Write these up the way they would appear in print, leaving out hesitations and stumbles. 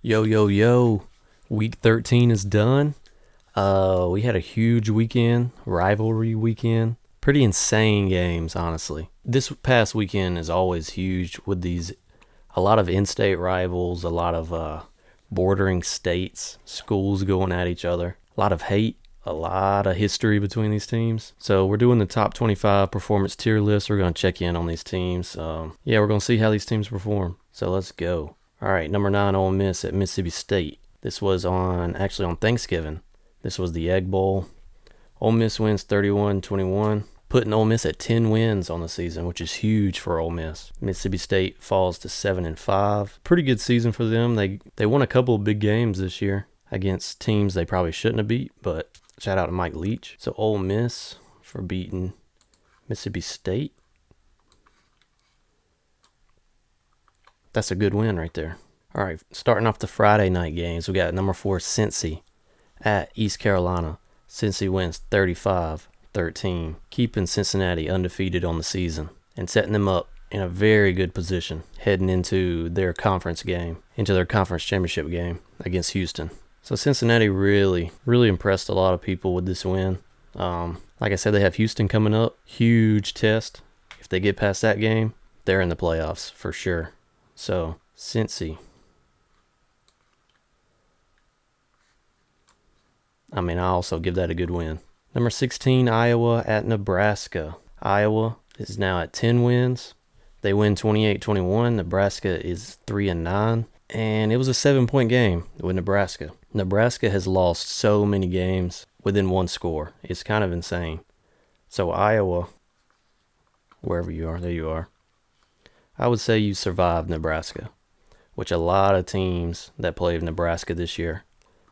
Yo, yo, yo. Week 13 is done. We had a huge weekend, rivalry weekend. Pretty insane games, honestly. This past weekend is always huge with a lot of in-state rivals, a lot of bordering states, schools going at each other, a lot of hate, a lot of history between these teams. So we're doing the top 25 performance tier list. We're going to check in on these teams. We're going to see how these teams perform. So let's go. All right, number 9, Ole Miss at Mississippi State. This was on Thanksgiving. This was the Egg Bowl. Ole Miss wins 31-21, putting Ole Miss at 10 wins on the season, which is huge for Ole Miss. Mississippi State falls to 7-5. Pretty good season for them. They won a couple of big games this year against teams they probably shouldn't have beat, but shout out to Mike Leach. So Ole Miss for beating Mississippi State. That's a good win right there. All right, starting off the Friday night games, we got number 4 Cincy at East Carolina. Cincy wins 35-13, keeping Cincinnati undefeated on the season and setting them up in a very good position heading into their conference championship game against Houston. So Cincinnati really impressed a lot of people with this win. Like I said, they have Houston coming up. Huge test. If they get past that game, they're in the playoffs for sure. So, Cincy. I also give that a good win. Number 16, Iowa at Nebraska. Iowa is now at 10 wins. They win 28-21. Nebraska is 3-9. And it was a 7-point game with Nebraska. Nebraska has lost so many games within one score. It's kind of insane. So, Iowa, wherever you are, there you are. I would say you survived Nebraska, which a lot of teams that played Nebraska this year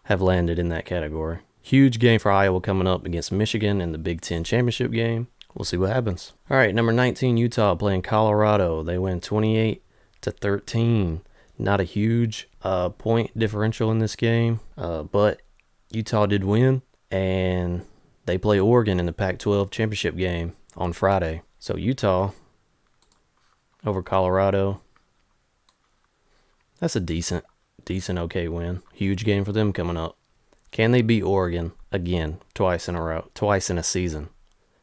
have landed in that category. Huge game for Iowa coming up against Michigan in the Big Ten championship game. We'll see what happens. All right, number 19, Utah playing Colorado. They win 28-13. Not a huge point differential in this game, but Utah did win, and they play Oregon in the Pac-12 championship game on Friday. So Utah over Colorado. That's a decent, okay win. Huge game for them coming up. Can they beat Oregon again twice in a season,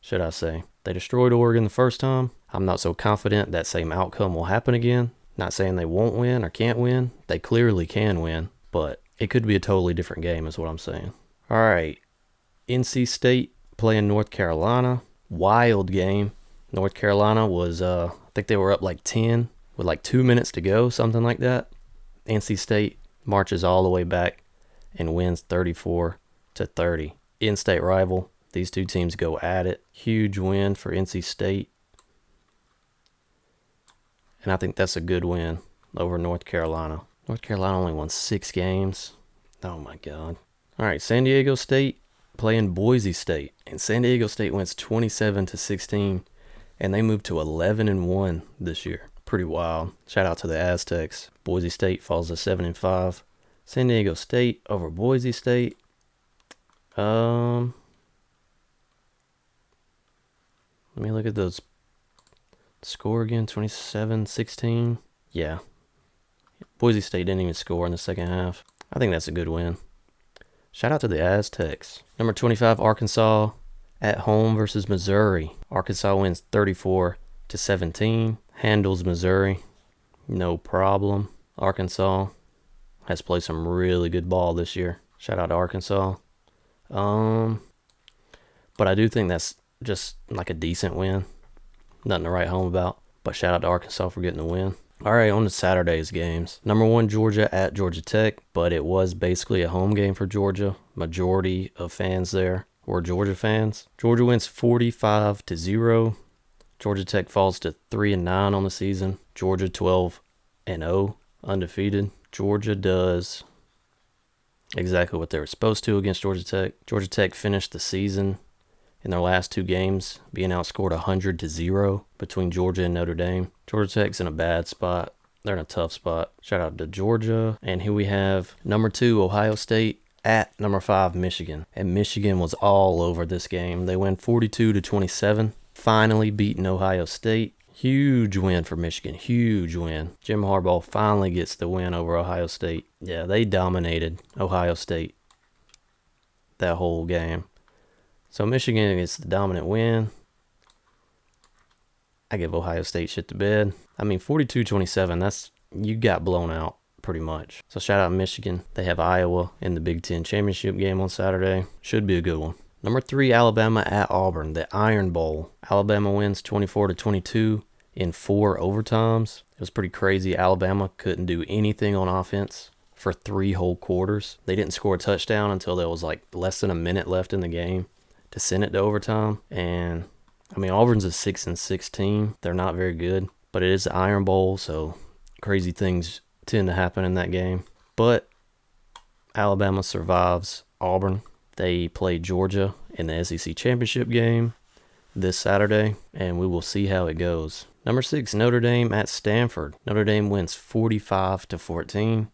should I say? They destroyed Oregon the first time. I'm not so confident that same outcome will happen again. Not saying they won't win or can't win. They clearly can win, but it could be a totally different game is what I'm saying. All right, NC State playing North Carolina. Wild game. North Carolina was, I think they were up like 10 with like 2 minutes to go, something like that. NC State marches all the way back and wins 34-30. In-state rival. These two teams go at it. Huge win for NC State. And I think that's a good win over North Carolina. North Carolina only won 6 games. Oh my God. All right, San Diego State playing Boise State. And San Diego State wins 27-16. And they moved to 11-1 this year. Pretty wild. Shout out to the Aztecs. Boise State falls to 7-5. San Diego State over Boise State. Let me look at those. Score again, 27-16. Yeah. Boise State didn't even score in the second half. I think that's a good win. Shout out to the Aztecs. Number 25, Arkansas at home versus Missouri. Arkansas wins 34-17. Handles Missouri. No problem. Arkansas has played some really good ball this year. Shout out to Arkansas. But I do think that's just like a decent win. Nothing to write home about. But shout out to Arkansas for getting the win. All right, on to Saturday's games. Number 1, Georgia at Georgia Tech. But it was basically a home game for Georgia. Majority of fans there were Georgia fans. Georgia wins 45-0. Georgia Tech falls to 3-9 on the season. Georgia 12-0, undefeated. Georgia does exactly what they were supposed to against Georgia Tech. Georgia Tech finished the season in their last 2 games being outscored 100-0 between Georgia and Notre Dame. Georgia Tech's in a bad spot. They're in a tough spot. Shout out to Georgia. And here we have number 2, Ohio State at number 5, Michigan. And Michigan was all over this game. They win 42-27, finally beating Ohio State. Huge win for Michigan. Huge win. Jim Harbaugh finally gets the win over Ohio State. Yeah, they dominated Ohio State that whole game. So Michigan gets the dominant win. I give Ohio State shit to bed. I mean, 42-27, you got blown out pretty much. So shout out Michigan. They have Iowa in the Big Ten championship game on Saturday. Should be a good one. Number 3, Alabama at Auburn, the Iron Bowl. Alabama wins 24-22 in 4 overtimes. It was pretty crazy. Alabama couldn't do anything on offense for 3 whole quarters. They didn't score a touchdown until there was like less than a minute left in the game to send it to overtime. And I mean, Auburn's a 6-16. They're not very good, but it is the Iron Bowl, so crazy things tend to happen in that game. But Alabama survives Auburn. They play Georgia in the SEC championship game this Saturday, and we will see how it goes. Number 6, Notre Dame at Stanford. Notre Dame wins 45-14.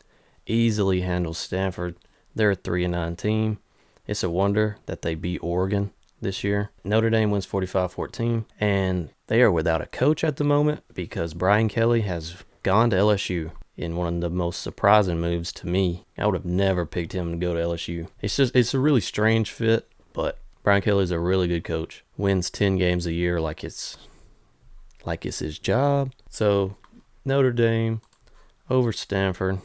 Easily handles Stanford. They're a 3-9 team. It's a wonder that they beat Oregon this year. Notre Dame wins 45-14, and they are without a coach at the moment because Brian Kelly has gone to LSU in one of the most surprising moves to me. I would have never picked him to go to LSU. It's a really strange fit, but Brian Kelly's a really good coach. Wins 10 games a year like it's his job. So Notre Dame over Stanford.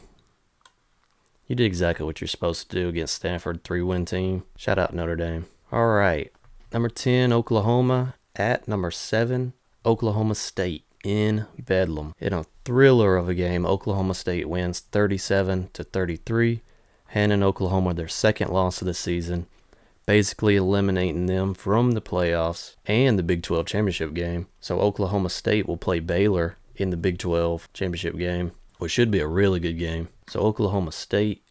You did exactly what you're supposed to do against Stanford, 3-win team. Shout out Notre Dame. All right. Number 10, Oklahoma at number 7, Oklahoma State in Bedlam. In a thriller of a game, Oklahoma State wins 37-33, handing Oklahoma their second loss of the season, basically eliminating them from the playoffs and the Big 12 championship game. So Oklahoma State will play Baylor in the Big 12 championship game, which should be a really good game. So Oklahoma State,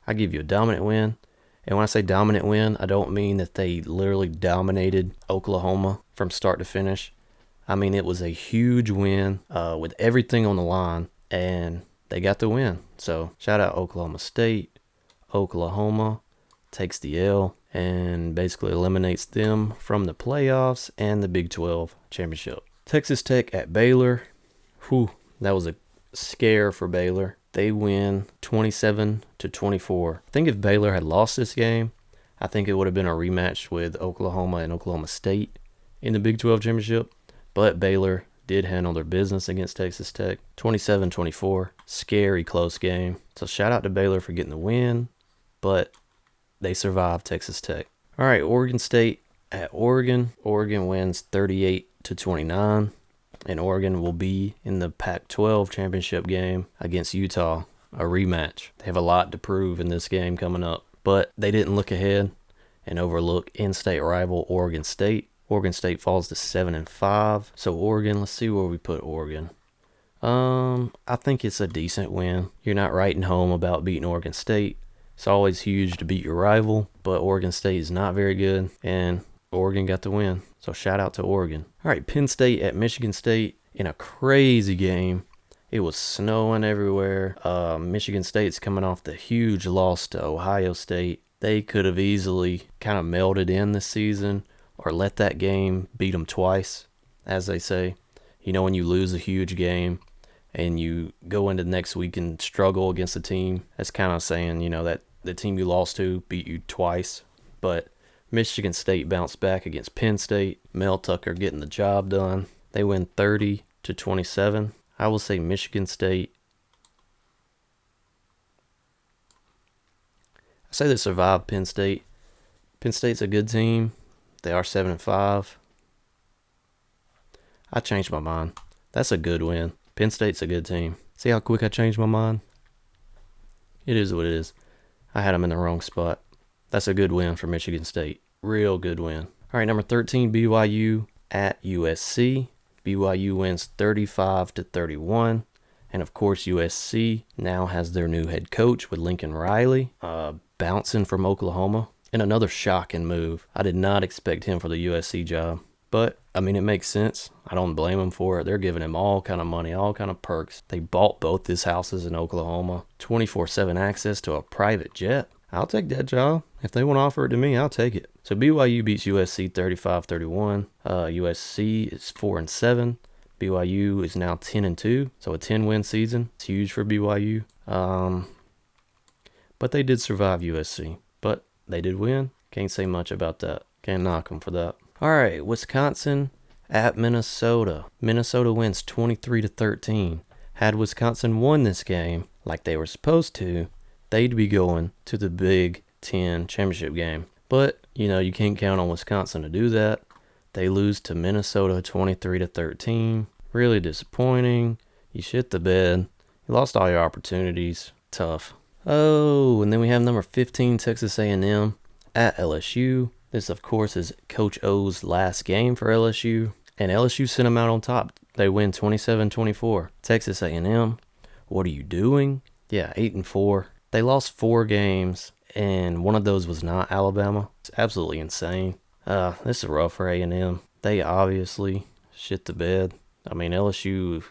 I give you a dominant win. And when I say dominant win, I don't mean that they literally dominated Oklahoma from start to finish. I mean, it was a huge win with everything on the line, and they got the win. So shout out Oklahoma State. Oklahoma takes the L and basically eliminates them from the playoffs and the Big 12 championship. Texas Tech at Baylor. Whew, that was a scare for Baylor. They win 27-24. I think if Baylor had lost this game, I think it would have been a rematch with Oklahoma and Oklahoma State in the Big 12 championship. But Baylor did handle their business against Texas Tech. 27-24. Scary close game. So shout out to Baylor for getting the win, but they survived Texas Tech. All right, Oregon State at Oregon. Oregon wins 38-29. And Oregon will be in the Pac-12 championship game against Utah, a rematch. They have a lot to prove in this game coming up, but they didn't look ahead and overlook in-state rival Oregon State. Oregon State falls to 7-5. So Oregon, let's see where we put Oregon. I think it's a decent win. You're not writing home about beating Oregon State. It's always huge to beat your rival, but Oregon State is not very good, and Oregon got the win. So shout out to Oregon. All right, Penn State at Michigan State in a crazy game. It was snowing everywhere. Michigan State's coming off the huge loss to Ohio State. They could have easily kind of melded in this season or let that game beat them twice, as they say. You know, when you lose a huge game and you go into next week and struggle against a team, that's kind of saying, you know, that the team you lost to beat you twice. But Michigan State bounced back against Penn State. Mel Tucker getting the job done. They win 30-27. I will say Michigan State. I say they survived Penn State. Penn State's a good team. They are 7-5. I changed my mind. That's a good win. Penn State's a good team. See how quick I changed my mind? It is what it is. I had them in the wrong spot. That's a good win for Michigan State. Real good win. All right, number 13, BYU at USC. BYU wins 35-31. And, of course, USC now has their new head coach with Lincoln Riley, bouncing from Oklahoma. And another shocking move. I did not expect him for the USC job. But, I mean, it makes sense. I don't blame him for it. They're giving him all kind of money, all kind of perks. They bought both his houses in Oklahoma. 24/7 access to a private jet. I'll take that job. If they want to offer it to me, I'll take it. So BYU beats USC 35-31. USC is 4-7. BYU is now 10-2, so a 10-win season. It's huge for BYU. But they did survive USC. But they did win. Can't say much about that. Can't knock them for that. All right, Wisconsin at Minnesota. Minnesota wins 23-13. Had Wisconsin won this game like they were supposed to, they'd be going to the Big Ten championship game. But, you can't count on Wisconsin to do that. They lose to Minnesota 23-13. Really disappointing. You shit the bed. You lost all your opportunities. Tough. Oh, and then we have number 15, Texas A&M at LSU. This, of course, is Coach O's last game for LSU. And LSU sent them out on top. They win 27-24. Texas A&M, what are you doing? Yeah, 8-4. They lost 4 games, and one of those was not Alabama. It's absolutely insane. This is rough for A&M. They obviously shit the bed. I mean, LSU,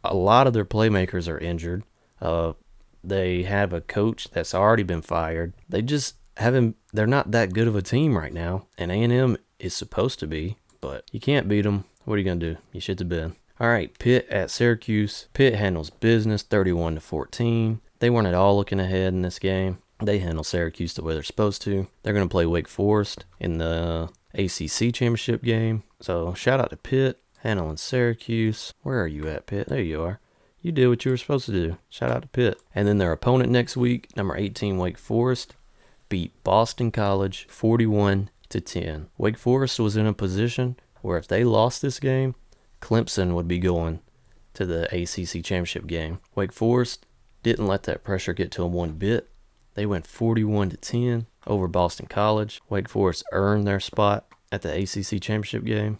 a lot of their playmakers are injured. They have a coach that's already been fired. They just they're not that good of a team right now, and A&M is supposed to be, but you can't beat them. What are you going to do? You shit the bed. All right, Pitt at Syracuse. Pitt handles business 31-14. They weren't at all looking ahead in this game. They handle Syracuse the way they're supposed to. They're going to play Wake Forest in the ACC championship game. So shout out to Pitt, handling Syracuse. Where are you at, Pitt? There you are. You did what you were supposed to do. Shout out to Pitt. And then their opponent next week, number 18, Wake Forest, beat Boston College 41-10. Wake Forest was in a position where if they lost this game, Clemson would be going to the ACC championship game. Wake Forest didn't let that pressure get to them one bit. They went 41-10 over Boston College. Wake Forest earned their spot at the ACC championship game.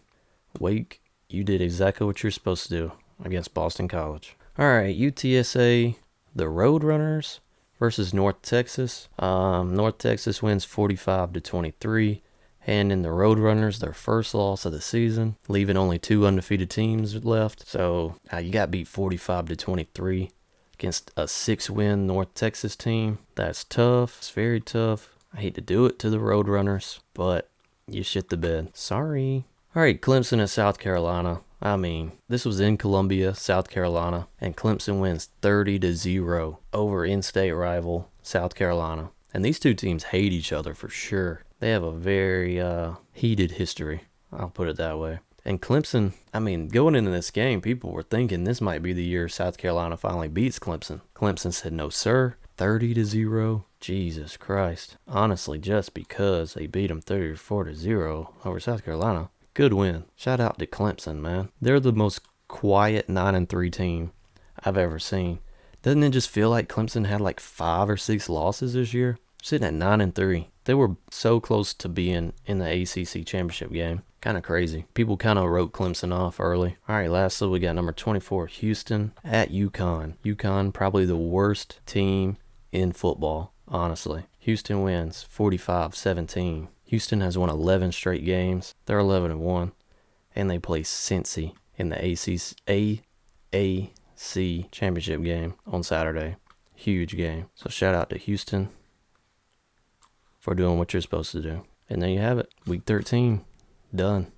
Wake, you did exactly what you're supposed to do against Boston College. All right, UTSA, the Roadrunners versus North Texas. North Texas wins 45-23. Handing the Roadrunners their first loss of the season, leaving only 2 undefeated teams left. So you got beat 45-23 against a 6-win North Texas team. That's tough. It's very tough. I hate to do it to the Roadrunners, but you shit the bed. Sorry. All right, Clemson at South Carolina. I mean, this was in Columbia, South Carolina, and Clemson wins 30-0 over in-state rival South Carolina. And these two teams hate each other for sure. They have a very heated history. I'll put it that way. And Clemson, I mean, going into this game, people were thinking this might be the year South Carolina finally beats Clemson. Clemson said, no, sir. 30-0. Jesus Christ. Honestly, just because they beat them 34-0 over South Carolina, good win. Shout out to Clemson, man. They're the most quiet 9-3 team I've ever seen. Doesn't it just feel like Clemson had like 5 or 6 losses this year? Sitting at 9-3. They were so close to being in the ACC championship game. Kind of crazy. People kind of wrote Clemson off early. All right, lastly, we got number 24, Houston at Uconn. Uconn, probably the worst team in football, honestly. Houston wins 45-17. Houston has won 11 straight games. They're 11-1. And they play Cincy in the AAC championship game on Saturday. Huge game. So shout out to Houston for doing what you're supposed to do. And there you have it. Week 13. Done.